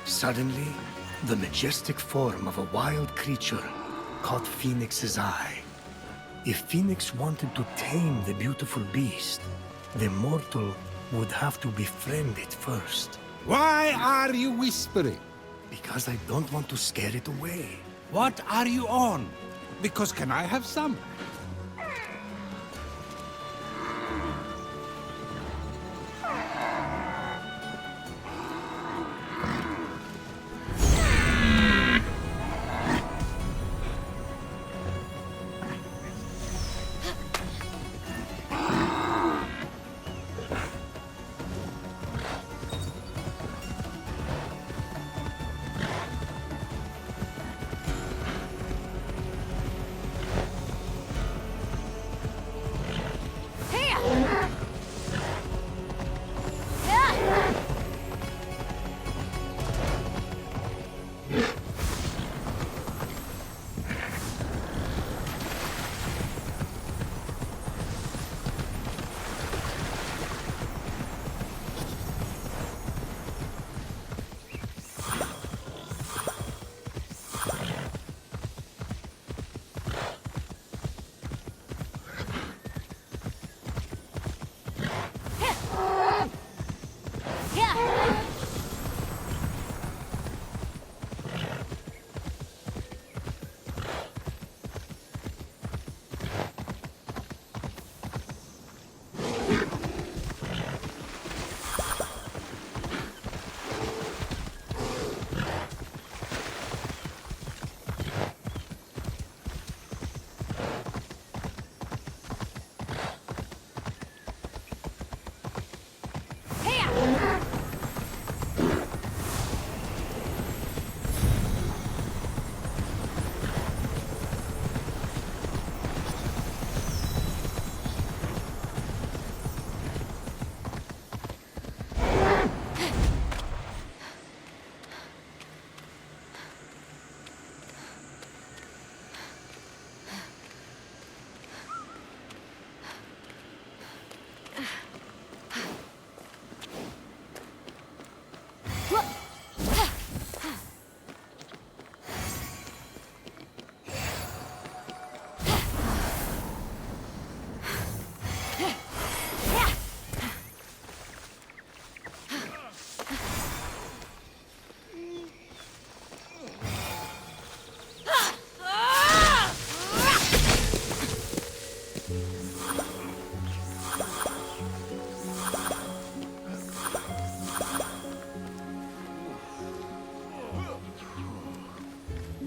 Suddenly, the majestic form of a wild creature caught Fenyx's eye. If Fenyx wanted to tame the beautiful beast, the mortal would have to befriend it first. Why are you whispering? Because I don't want to scare it away. What are you on? Because can I have some?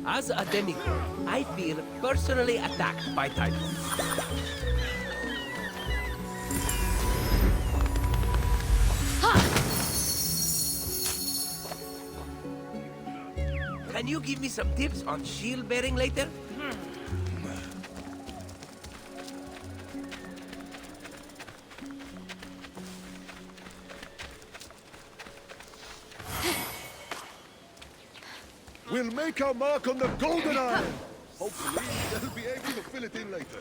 As a demigod, I feel personally attacked by Titans. Can you give me some tips on shield bearing later? We'll make our mark on the golden iron. Hopefully, they'll be able to fill it in later.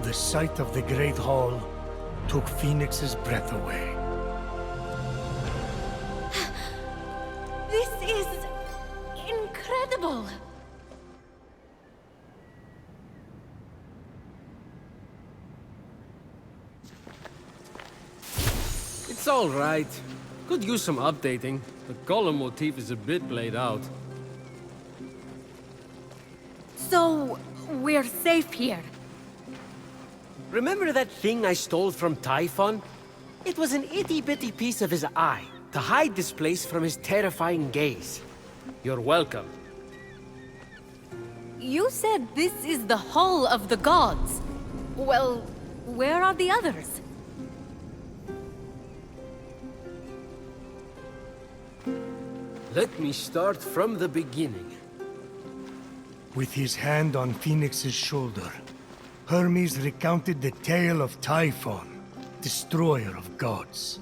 The sight of the Great Hall took Fenyx's breath away. This is incredible! all right. Could use some updating. The column motif is a bit played out. So, we're safe here. Remember that thing I stole from Typhon? It was an itty-bitty piece of his eye, to hide this place from his terrifying gaze. You're welcome. You said this is the Hall of the Gods. Well, where are the others? Let me start from the beginning. With his hand on Fenyx's shoulder, Hermes recounted the tale of Typhon, destroyer of gods.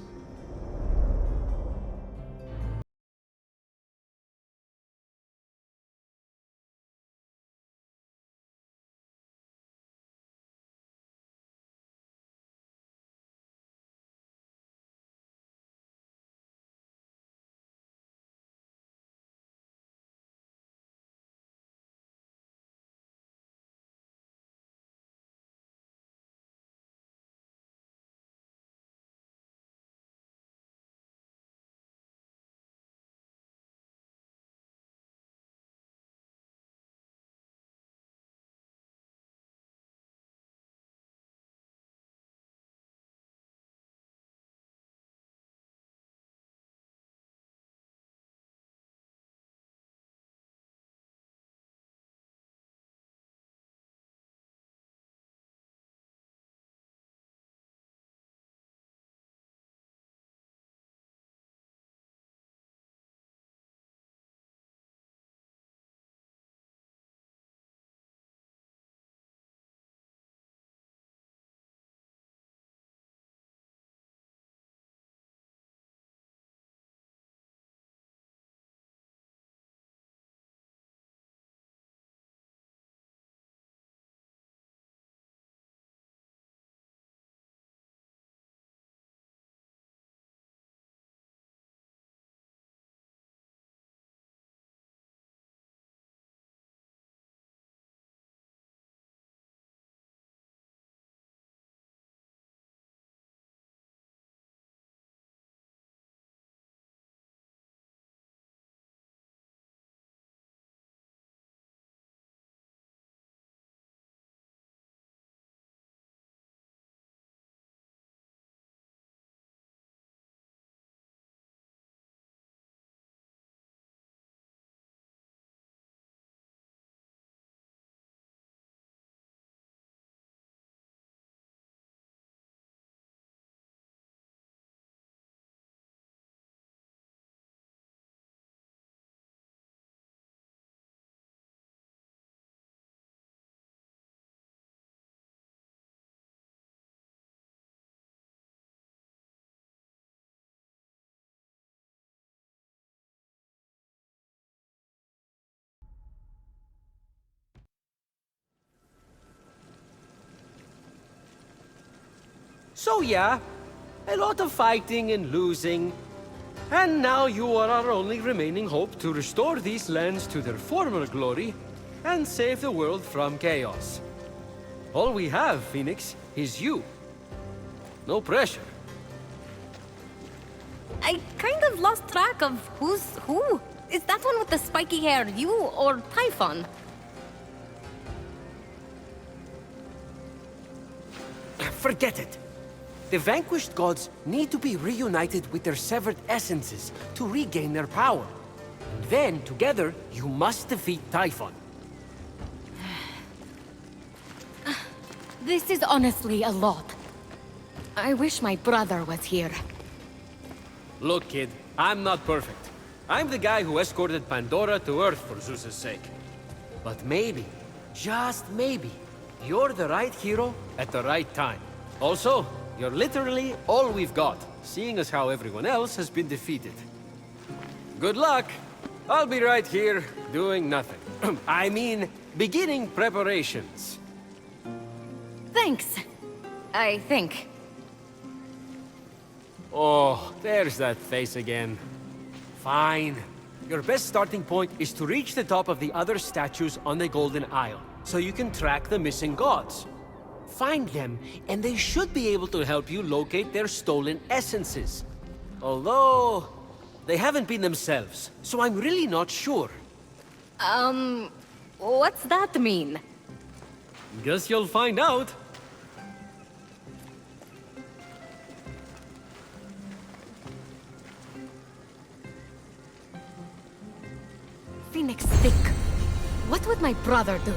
So yeah, a lot of fighting and losing. And now you are our only remaining hope to restore these lands to their former glory and save the world from chaos. All we have, Fenyx, is you. No pressure. I kind of lost track of who's who. Is that one with the spiky hair you or Typhon? Forget it. The vanquished gods need to be reunited with their severed essences to regain their power. And then, together, you must defeat Typhon. This is honestly a lot. I wish my brother was here. Look, kid, I'm not perfect. I'm the guy who escorted Pandora to Earth for Zeus's sake. But maybe, just maybe, you're the right hero At the right time. Also, you're literally all we've got, seeing as how everyone else has been defeated. Good luck! I'll be right here, doing nothing. I mean, beginning preparations. Thanks. I think. Oh, there's that face again. Fine. Your best starting point is to reach the top of the other statues on the Golden Isle, so you can track the missing gods. Find them, and they should be able to help you locate their stolen essences. Although, they haven't been themselves, so I'm really not sure. What's that mean? Guess you'll find out. Fenyx thick. What would my brother do?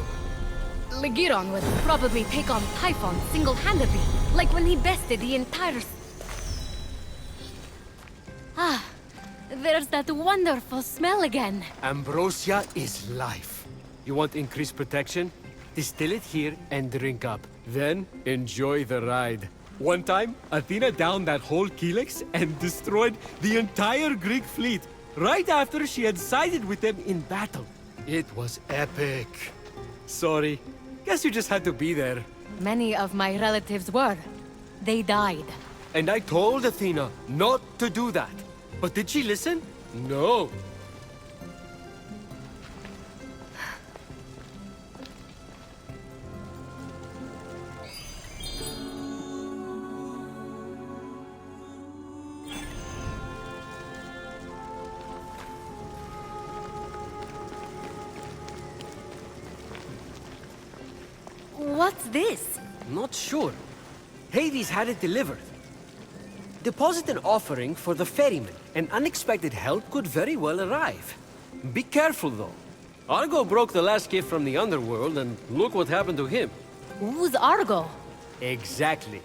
Legiron would probably take on Typhon single-handedly, like when he bested the entire... Ah, there's that wonderful smell again. Ambrosia is life. You want increased protection? Distill it here and drink up. Then, enjoy the ride. One time, Athena downed that whole Helix and destroyed the entire Greek fleet, right after she had sided with them in battle. It was epic. Sorry. Guess you just had to be there. Many of my relatives were. They died. And I told Athena not to do that. But did she listen? No. What's this? Not sure. Hades had it delivered. Deposit an offering for the ferryman, and unexpected help could very well arrive. Be careful, though. Argo broke the last gift from the underworld, and look what happened to him. Who's Argo? Exactly.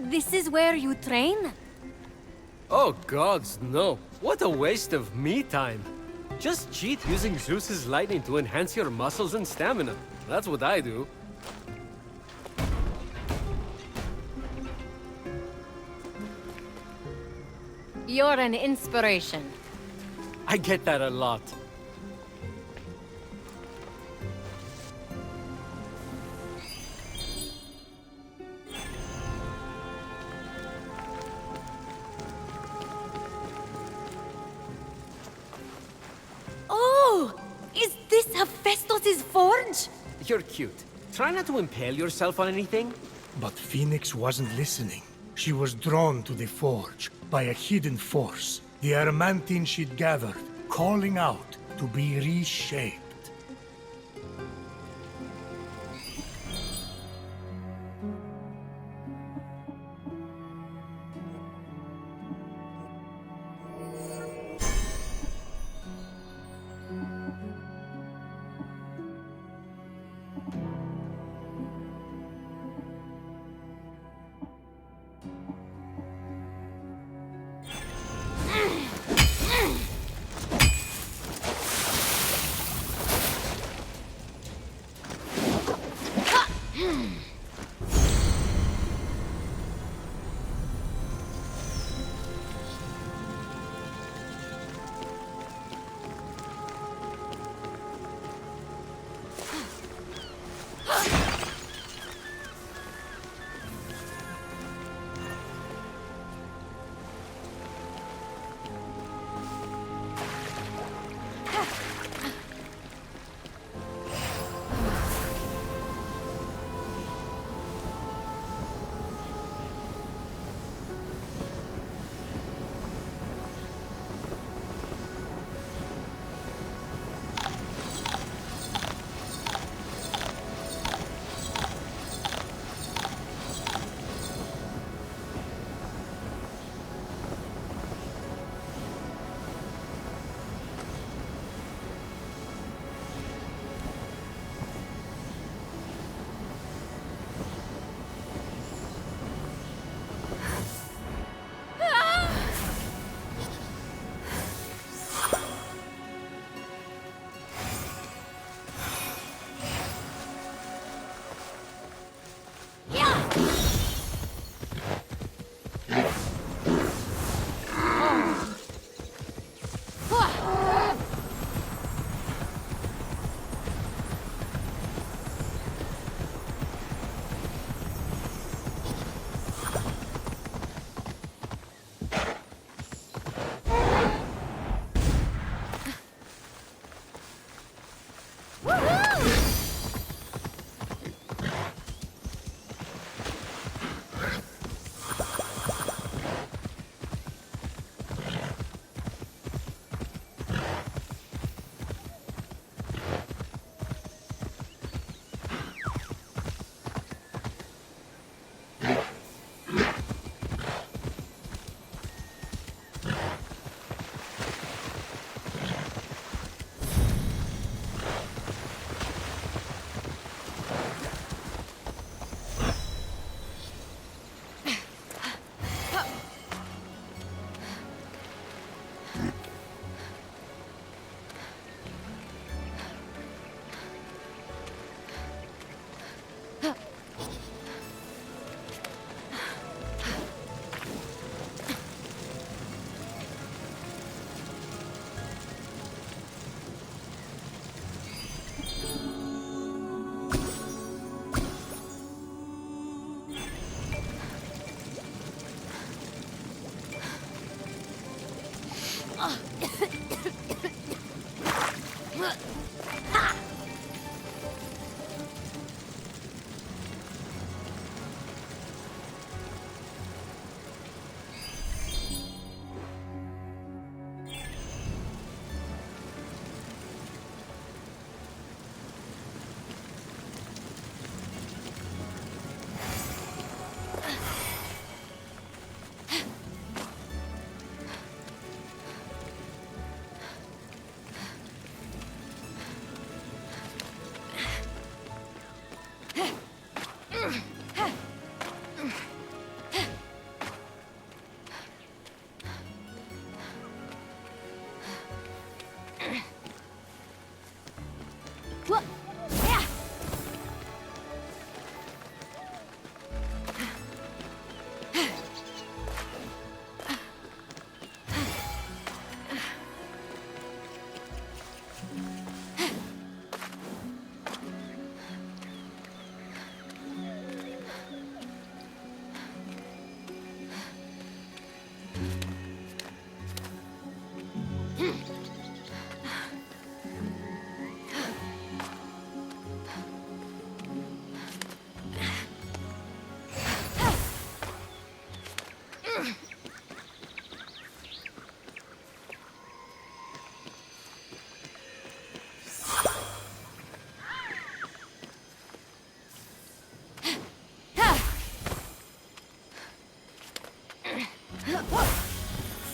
This is where you train? Oh gods, no. What a waste of me time. Just cheat using Zeus's lightning to enhance your muscles and stamina. That's what I do. You're an inspiration. I get that a lot. Oh! Is this Hephaestus' forge? You're cute. Try not to impale yourself on anything. But Fenyx wasn't listening. She was drawn to the forge by a hidden force, the adamantine she'd gathered, calling out to be reshaped.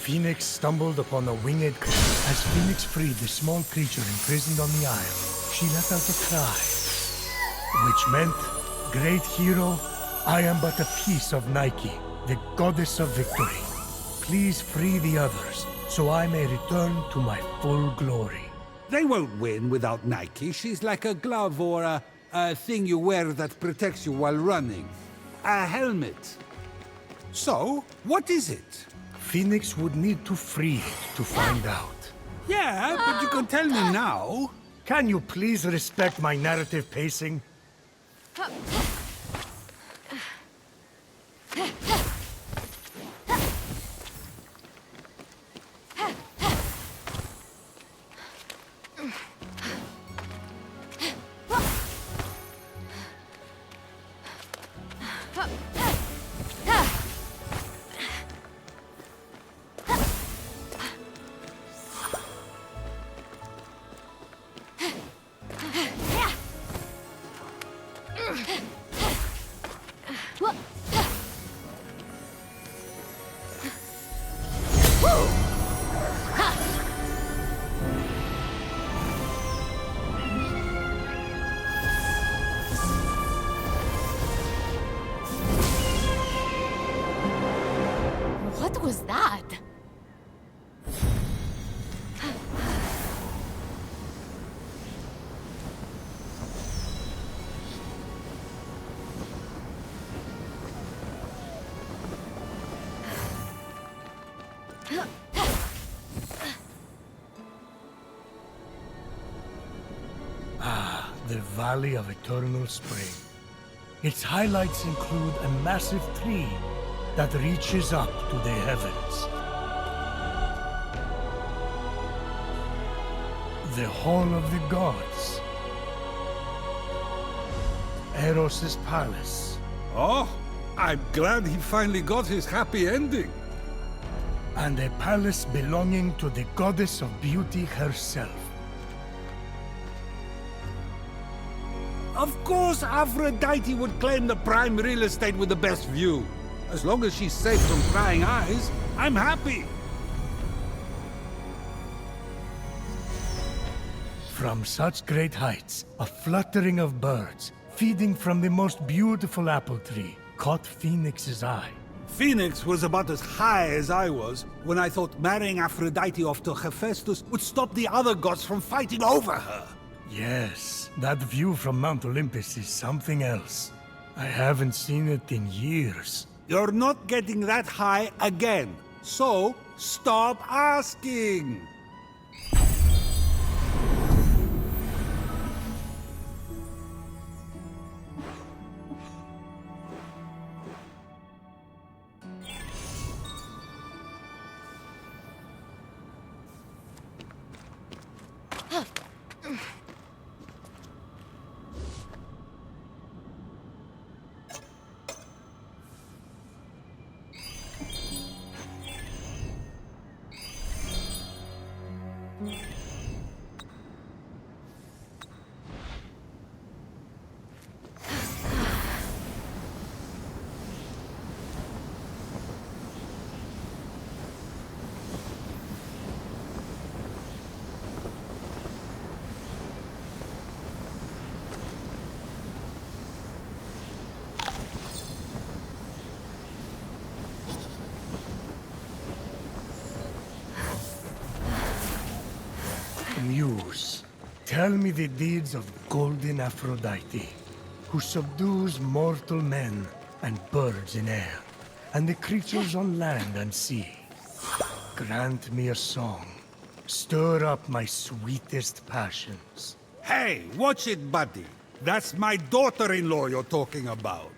Fenyx stumbled upon a winged creature. As Fenyx freed the small creature imprisoned on the isle, she let out a cry, which meant, "Great hero, I am but a piece of Nike, the goddess of victory. Please free the others, so I may return to my full glory." They won't win without Nike. She's like a glove or a A thing you wear that protects you while running. A helmet. So, what is it? Fenyx would need to free it to find out. Yeah, but you can tell me now. Can you please respect my narrative pacing? What was that? The Valley of Eternal Spring. Its highlights include a massive tree that reaches up to the heavens. The Hall of the Gods. Eros' palace. Oh, I'm glad he finally got his happy ending. And a palace belonging to the goddess of beauty herself. Of course, Aphrodite would claim the prime real estate with the best view. As long as she's safe from prying eyes, I'm happy. From such great heights, a fluttering of birds, feeding from the most beautiful apple tree, caught Fenyx's eye. Fenyx was about as high as I was when I thought marrying Aphrodite off to Hephaestus would stop the other gods from fighting over her. Yes, that view from Mount Olympus is something else. I haven't seen it in years. You're not getting that high again, so stop asking! Muse, tell me the deeds of golden Aphrodite, who subdues mortal men and birds in air, and the creatures on land and sea. Grant me a song. Stir up my sweetest passions. Hey, watch it, buddy. That's my daughter-in-law you're talking about.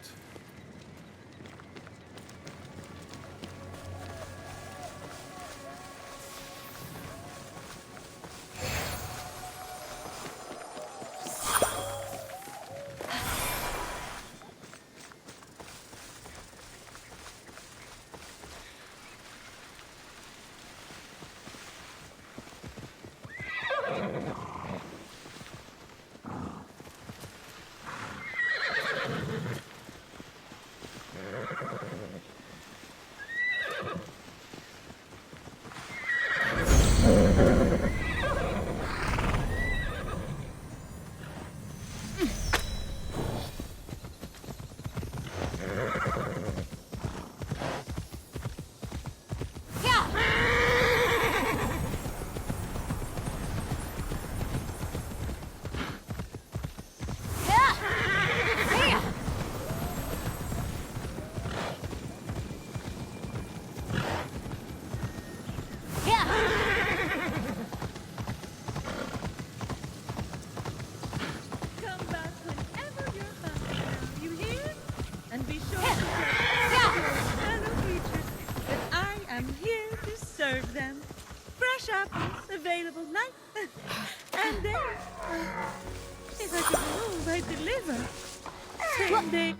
pretending.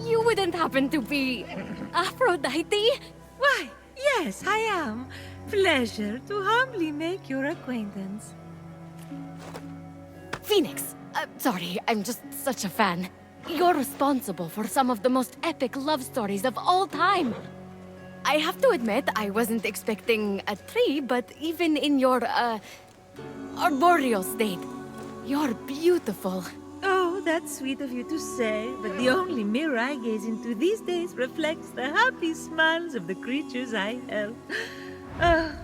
You wouldn't happen to be Aphrodite? Why, yes, I am. Pleasure to humbly make your acquaintance. Fenyx. Sorry, I'm just such a fan. You're responsible for some of the most epic love stories of all time. I have to admit, I wasn't expecting a tree, but even in your, arboreal state, you're beautiful. Oh, that's sweet of you to say, but the only mirror I gaze into these days reflects the happy smiles of the creatures I help.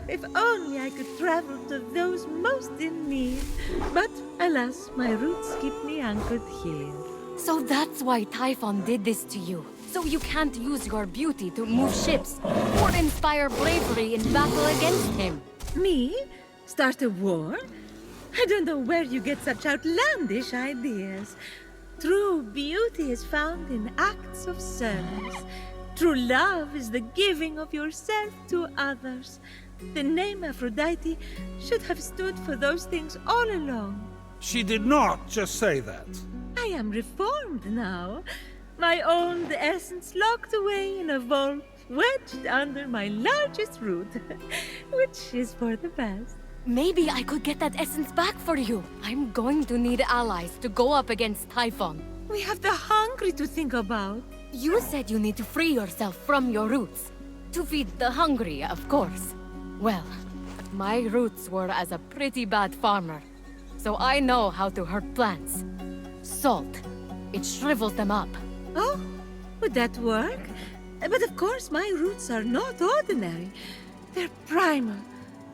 If only I could travel to those most in need. But alas, my roots keep me anchored here. So that's why Typhon did this to you. So you can't use your beauty to move ships or inspire bravery in battle against him. Me? Start a war? I don't know where you get such outlandish ideas. True beauty is found in acts of service. True love is the giving of yourself to others. The name Aphrodite should have stood for those things all along. She did not just say that. I am reformed now. My old essence locked away in a vault, wedged under my largest root, which is for the best. Maybe I could get that essence back for you. I'm going to need allies to go up against Typhon. We have the hungry to think about. You said you need to free yourself from your roots. To feed the hungry, of course. Well, my roots were as a pretty bad farmer, so I know how to hurt plants. Salt. It shrivels them up. Oh, would that work? But of course my roots are not ordinary. They're primal,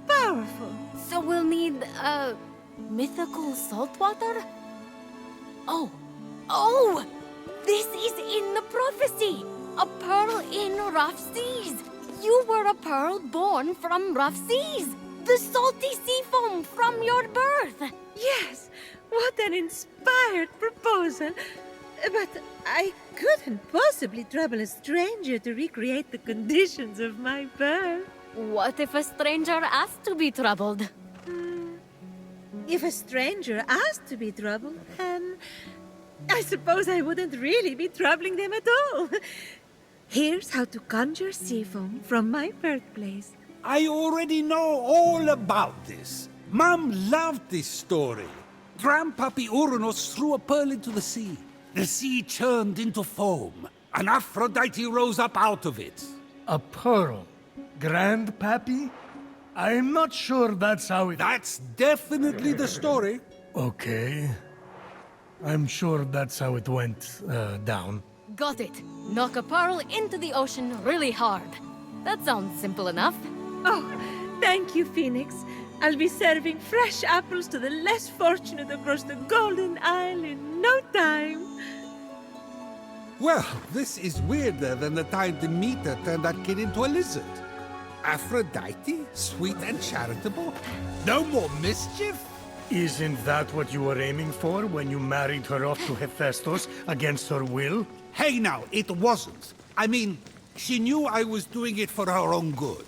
powerful. So we'll need, mythical salt water? Oh! This is in the prophecy! A pearl in rough seas! You were a pearl born from rough seas! The salty sea foam from your birth! Yes, what an inspired proposal. But I couldn't possibly trouble a stranger to recreate the conditions of my birth. What if a stranger asked to be troubled? If a stranger asked to be troubled, then I suppose I wouldn't really be troubling them at all. Here's how to conjure sea foam from my birthplace. I already know all about this. Mom loved this story. Grandpappy Uranus threw a pearl into the sea. The sea churned into foam, and Aphrodite rose up out of it. A pearl? Grandpappy? I'm not sure that's how it... That's definitely the story. Okay. I'm sure that's how it went down. Got it. Knock a pearl into the ocean really hard. That sounds simple enough. Oh, thank you, Fenyx. I'll be serving fresh apples to the less fortunate across the Golden Isle in no time. Well, this is weirder than the time Demeter turned that kid into a lizard. Aphrodite? Sweet and charitable? No more mischief? Isn't that what you were aiming for when you married her off to Hephaestus against her will? Hey now, it wasn't. I mean, she knew I was doing it for her own good.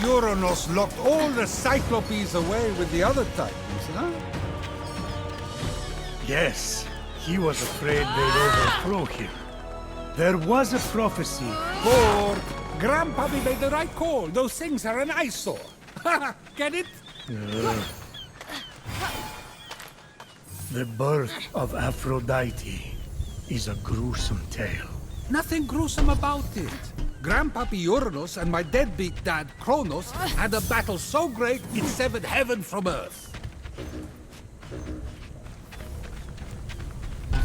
Uranus locked all the Cyclopes away with the other Titans, huh? Yes, he was afraid they'd overthrow him. There was a prophecy. Ford, Grandpappy made the right call. Those things are an eyesore. Get it? The birth of Aphrodite is a gruesome tale. Nothing gruesome about it. Grandpappy Uranus and my deadbeat dad Kronos had a battle so great it severed heaven from earth.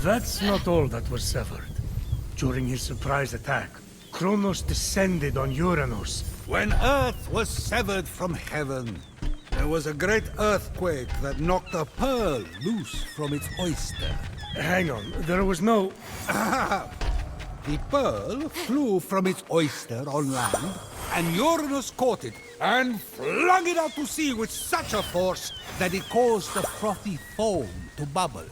That's not all that was severed. During his surprise attack, Kronos descended on Uranus. When earth was severed from heaven, there was a great earthquake that knocked a pearl loose from its oyster. Hang on, there was no... The pearl flew from its oyster on land, and Uranus caught it and flung it out to sea with such a force that it caused the frothy foam to bubble.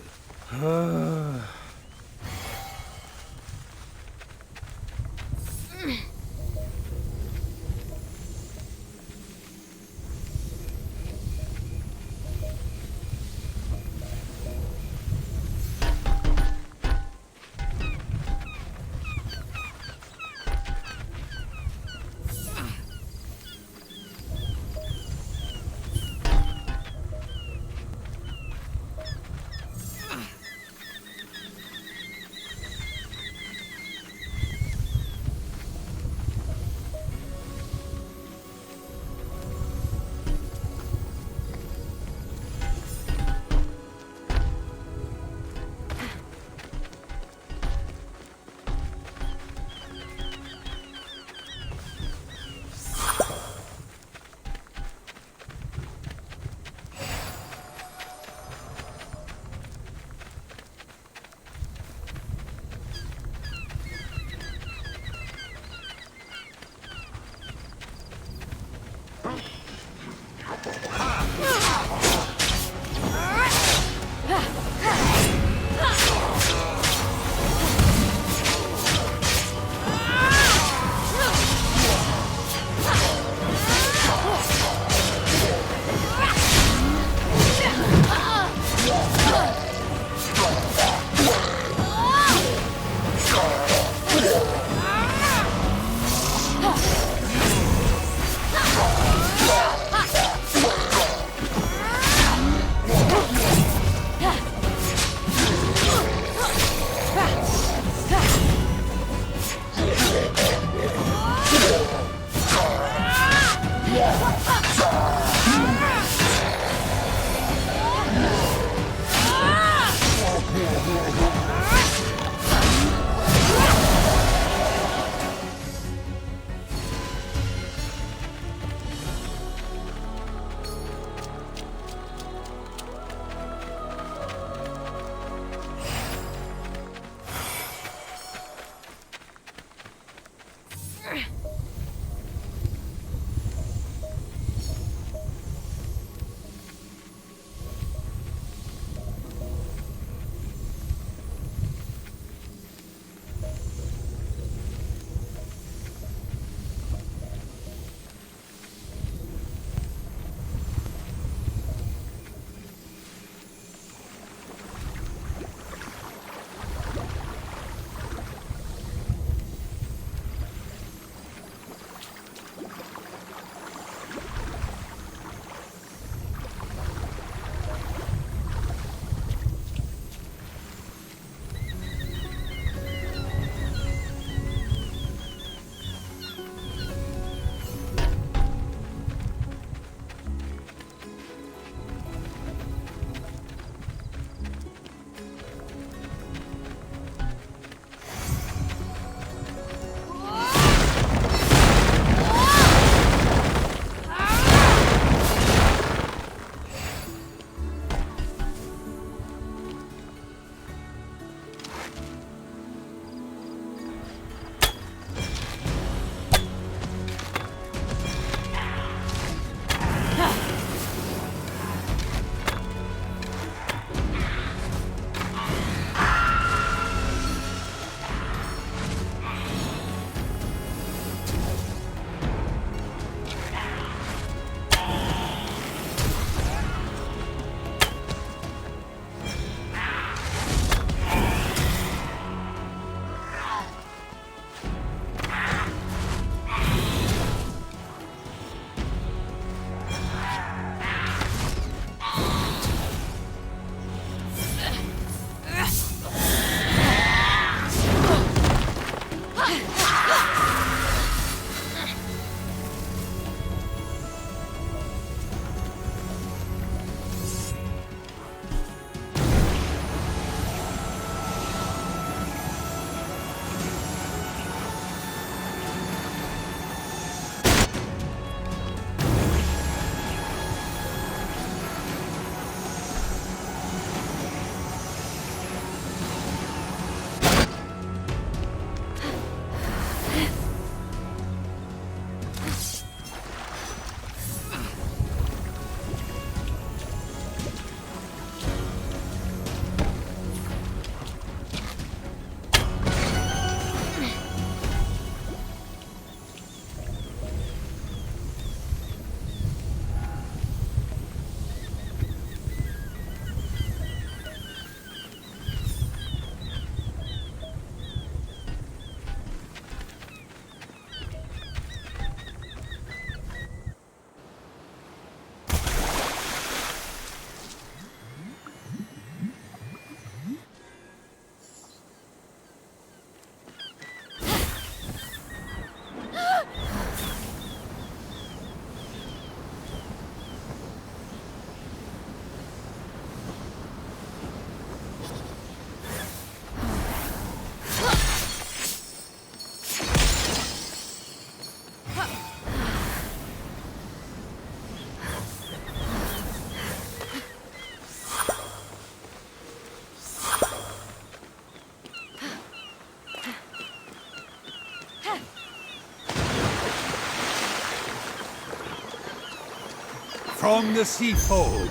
From the sea foam,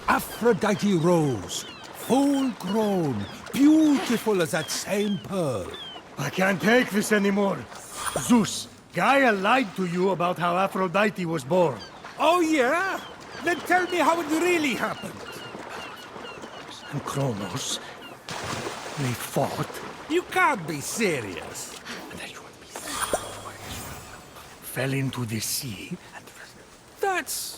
Aphrodite rose, full-grown, beautiful as that same pearl. I can't take this anymore. Zeus, Gaia lied to you about how Aphrodite was born. Oh, yeah? Then tell me how it really happened. And Kronos, they fought. You can't be serious. Fell into the sea. That's...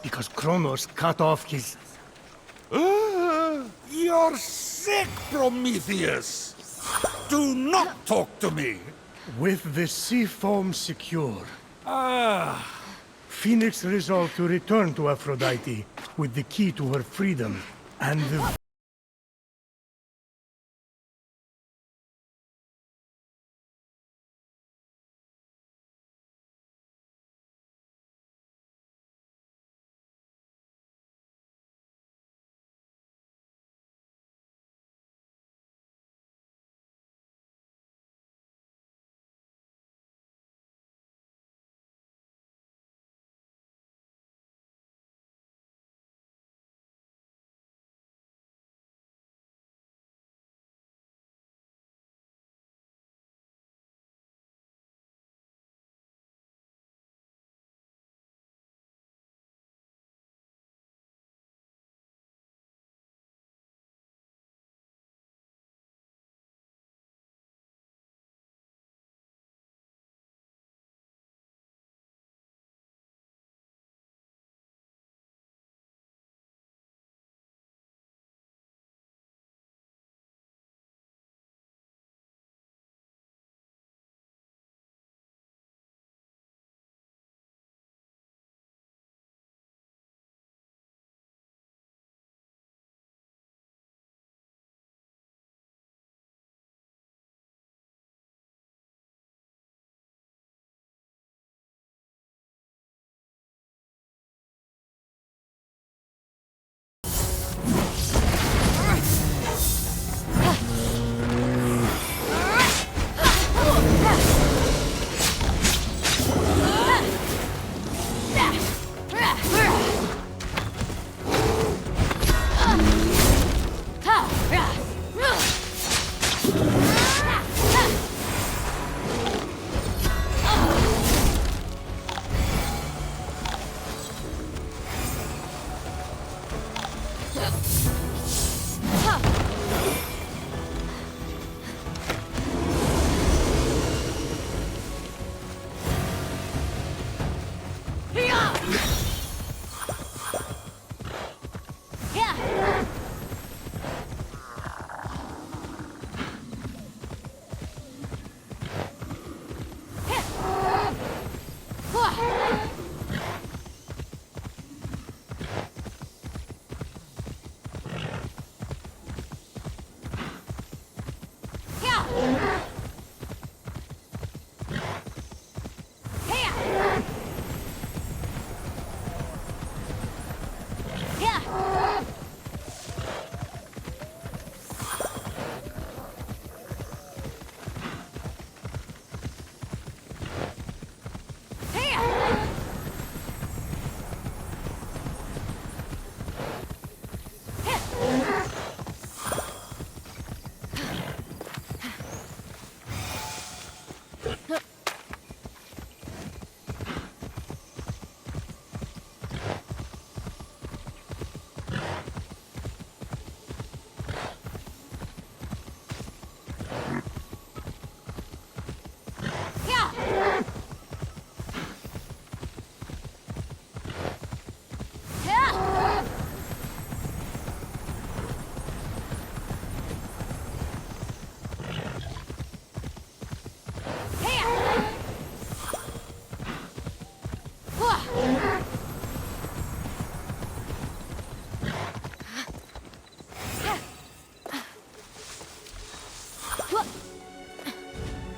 Because Kronos cut off his... You're sick, Prometheus! Do not talk to me! With the sea foam secure, Ah, Fenyx resolved to return to Aphrodite with the key to her freedom and the...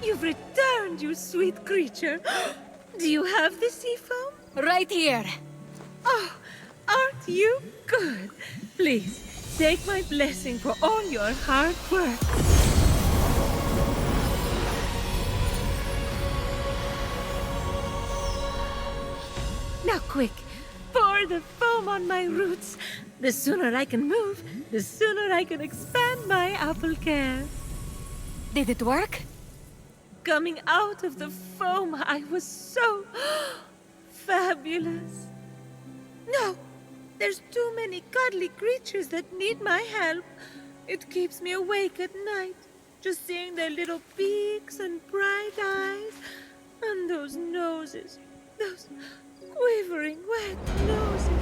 You've returned, you sweet creature. Do you have the sea foam? Right here. Oh, aren't you good? Please, take my blessing for all your hard work. Now quick, pour the foam on my roots. The sooner I can move, the sooner I can expand my apple care. Did it work? Coming out of the foam, I was so fabulous. No, there's too many cuddly creatures that need my help. It keeps me awake at night, just seeing their little beaks and bright eyes, and those noses, those quivering wet noses.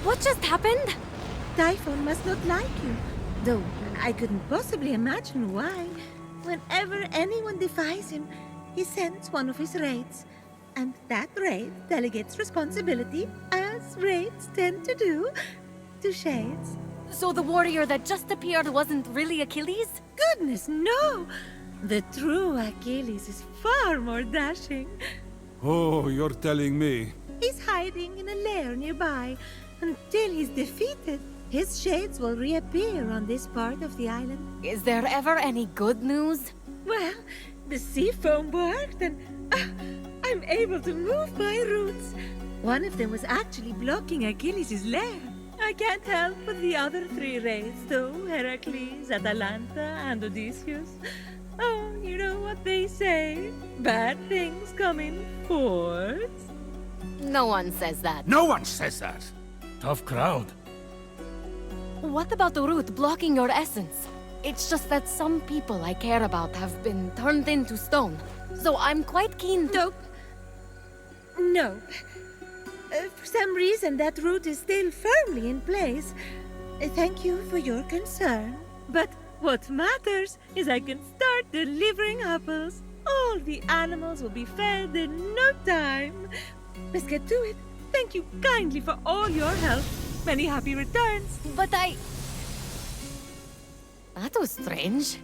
What just happened? Typhon must not like you, though I couldn't possibly imagine why. Whenever anyone defies him, he sends one of his raids. And that raid delegates responsibility, as raids tend to do, to Shades. So the warrior that just appeared wasn't really Achilles? Goodness, no! The true Achilles is far more dashing. Oh, you're telling me. He's hiding in a lair nearby. Until he's defeated, his shades will reappear on this part of the island. Is there ever any good news? Well, the sea foam worked and I'm able to move my roots. One of them was actually blocking Achilles' lair. I can't help with the other three raids, though, Heracles, Atalanta, and Odysseus. Oh, you know what they say. Bad things come in fours. No one says that. No one says that. Tough crowd. What about the root blocking your essence? It's just that some people I care about have been turned into stone. So I'm quite keen to... No. For some reason, that root is still firmly in place. Thank you for your concern. But what matters is I can start delivering apples. All the animals will be fed in no time. Let's get to it. Thank you kindly for all your help. Many happy returns. But I... That was strange.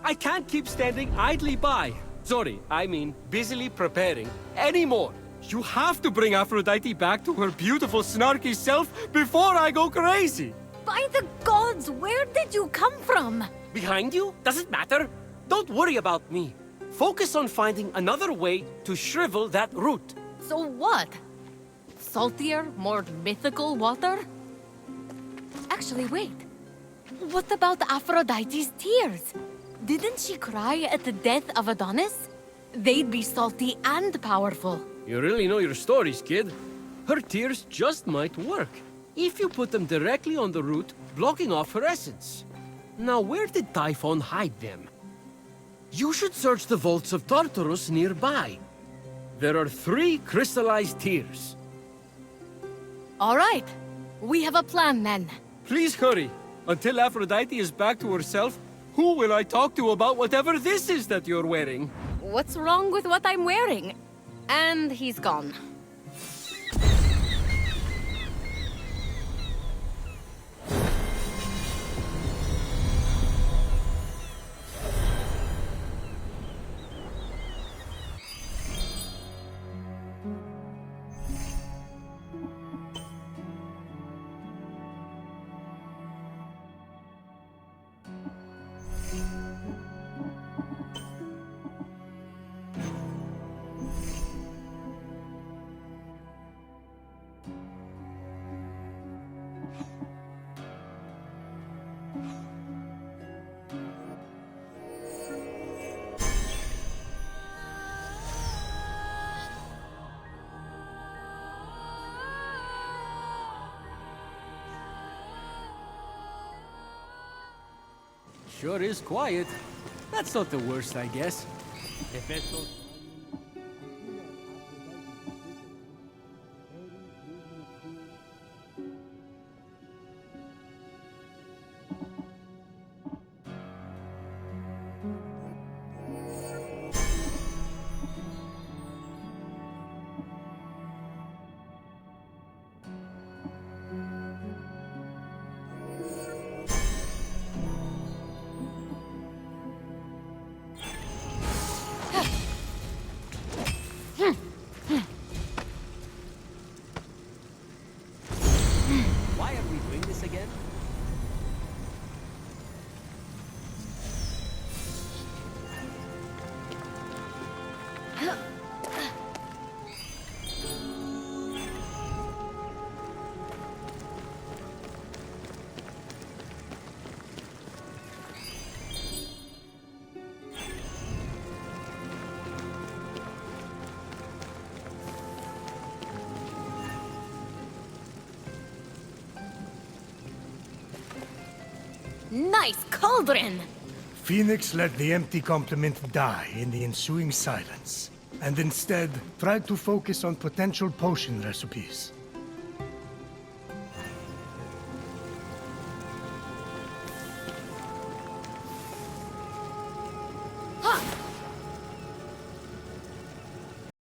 I can't keep standing idly by. Sorry, I mean busily preparing anymore. You have to bring Aphrodite back to her beautiful, snarky self before I go crazy. By the gods, where did you come from? Behind you? Doesn't matter. Don't worry about me. Focus on finding another way to shrivel that root. So what? Saltier, more mythical water? Actually, wait. What about Aphrodite's tears? Didn't she cry at the death of Adonis? They'd be salty and powerful. You really know your stories, kid. Her tears just might work, if you put them directly on the root, blocking off her essence. Now, where did Typhon hide them? You should search the vaults of Tartarus nearby. There are 3 crystallized tears. All right. We have a plan then. Please hurry. Until Aphrodite is back to herself, who will I talk to about whatever this is that you're wearing? What's wrong with what I'm wearing? And he's gone. Sure is quiet. That's not the worst, I guess. Why are we doing this again? Nice cauldron! Fenyx let the empty compliment die in the ensuing silence, and instead tried to focus on potential potion recipes.